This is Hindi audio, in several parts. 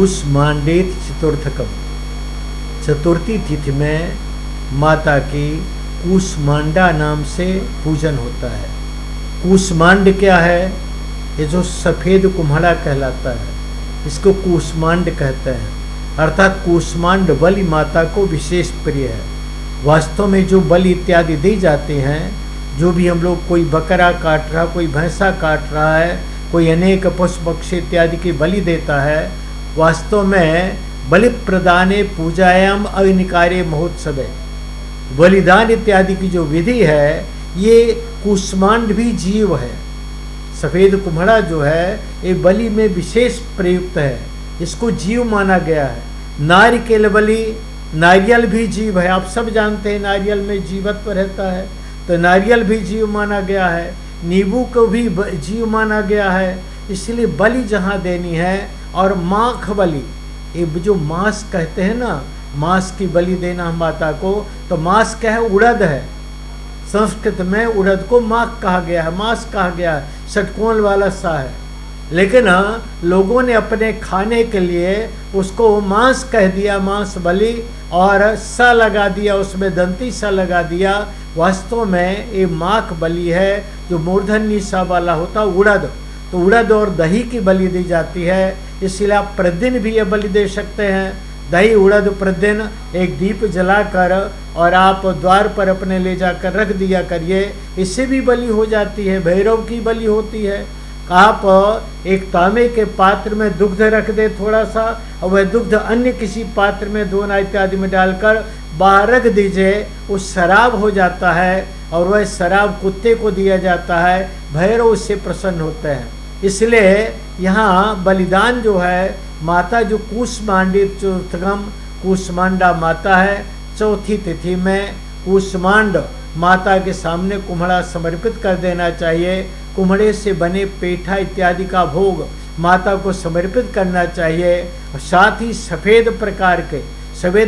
कूष्मांडेत चतुर्थकम। चतुर्थी तिथि में माता की कूष्मांडा नाम से पूजन होता है। कूष्मांड क्या है? ये जो सफ़ेद कुम्हड़ा कहलाता है, इसको कूष्मांड कहते हैं। अर्थात कूष्मांड बलि माता को विशेष प्रिय है। वास्तव में जो बलि इत्यादि दी जाते हैं, जो भी हम लोग, कोई बकरा काट रहा, कोई भैंसा काट रहा है, कोई अनेक पशु पक्षी इत्यादि की बलि देता है, वास्तव में बलि प्रदाने पूजायाम अग्निकार्य महोत्सव, बलिदान इत्यादि की जो विधि है, ये कूष्मांड भी जीव है। सफ़ेद कुम्हड़ा जो है ये बलि में विशेष प्रयुक्त है, इसको जीव माना गया है। नारिकेल बलि, नारियल भी जीव है। आप सब जानते हैं नारियल में जीवत्व रहता है, तो नारियल भी जीव माना गया है। नींबू को भी जीव माना गया है। इसलिए बलि जहाँ देनी है, और माख बलि, ये जो मांस कहते हैं ना, मांस की बलि देना माता को, तो मांस क्या है? उड़द है। संस्कृत में उड़द को माख कहा गया है, मांस कहा गया है, षटकोण वाला सा है। लेकिन लोगों ने अपने खाने के लिए उसको मांस कह दिया, मांस बलि, और सा लगा दिया, उसमें दंती सा लगा दिया। वास्तव में ये माख बलि है, जो मूर्धन्य सा वाला होता उड़द। तो उड़द और दही की बलि दी जाती है। इसलिए आप प्रतिदिन भी ये बलि दे सकते हैं। दही उड़द प्रतिदिन एक दीप जलाकर और आप द्वार पर अपने ले जाकर रख दिया करिए, इससे भी बलि हो जाती है। भैरव की बलि होती है। आप एक तांबे के पात्र में दुग्ध रख दे थोड़ा सा, और वह दुग्ध अन्य किसी पात्र में दोना इत्यादि में डालकर बाहर रख दीजिए, वो शराब हो जाता है, और वह शराब कुत्ते को दिया जाता है। भैरव उससे प्रसन्न होते हैं। इसलिए यहाँ बलिदान जो है, माता जो कूष्मांडित चतुर्थकम कूष्मांडा माता है, चौथी तिथि में कूष्मांड माता के सामने कुम्हड़ा समर्पित कर देना चाहिए। कुम्हड़े से बने पेठा इत्यादि का भोग माता को समर्पित करना चाहिए। और साथ ही सफ़ेद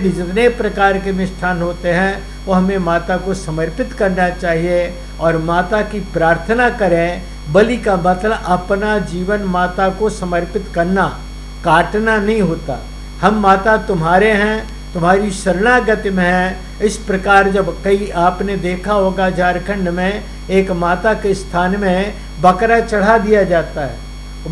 जितने प्रकार के मिष्ठान होते हैं, वो हमें माता को समर्पित करना चाहिए, और माता की प्रार्थना करें। बलि का मतलब अपना जीवन माता को समर्पित करना, काटना नहीं होता। हम माता तुम्हारे हैं, तुम्हारी शरणागति में है। इस प्रकार जब कई आपने देखा होगा, झारखंड में एक माता के स्थान में बकरा चढ़ा दिया जाता है,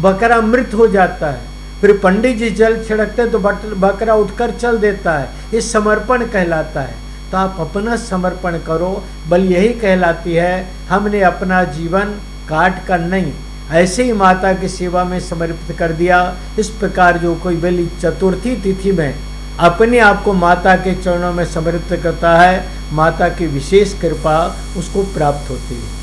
बकरा मृत हो जाता है, फिर पंडित जी जल छिड़कते हैं तो बकरा उठकर चल देता है। ये समर्पण कहलाता है। तो आप अपना समर्पण करो, बलि यही कहलाती है। हमने अपना जीवन काट कर नहीं, ऐसे ही माता की सेवा में समर्पित कर दिया। इस प्रकार जो कोई बलि चतुर्थी तिथि में अपने आप को माता के चरणों में समर्पित करता है, माता की विशेष कृपा उसको प्राप्त होती है।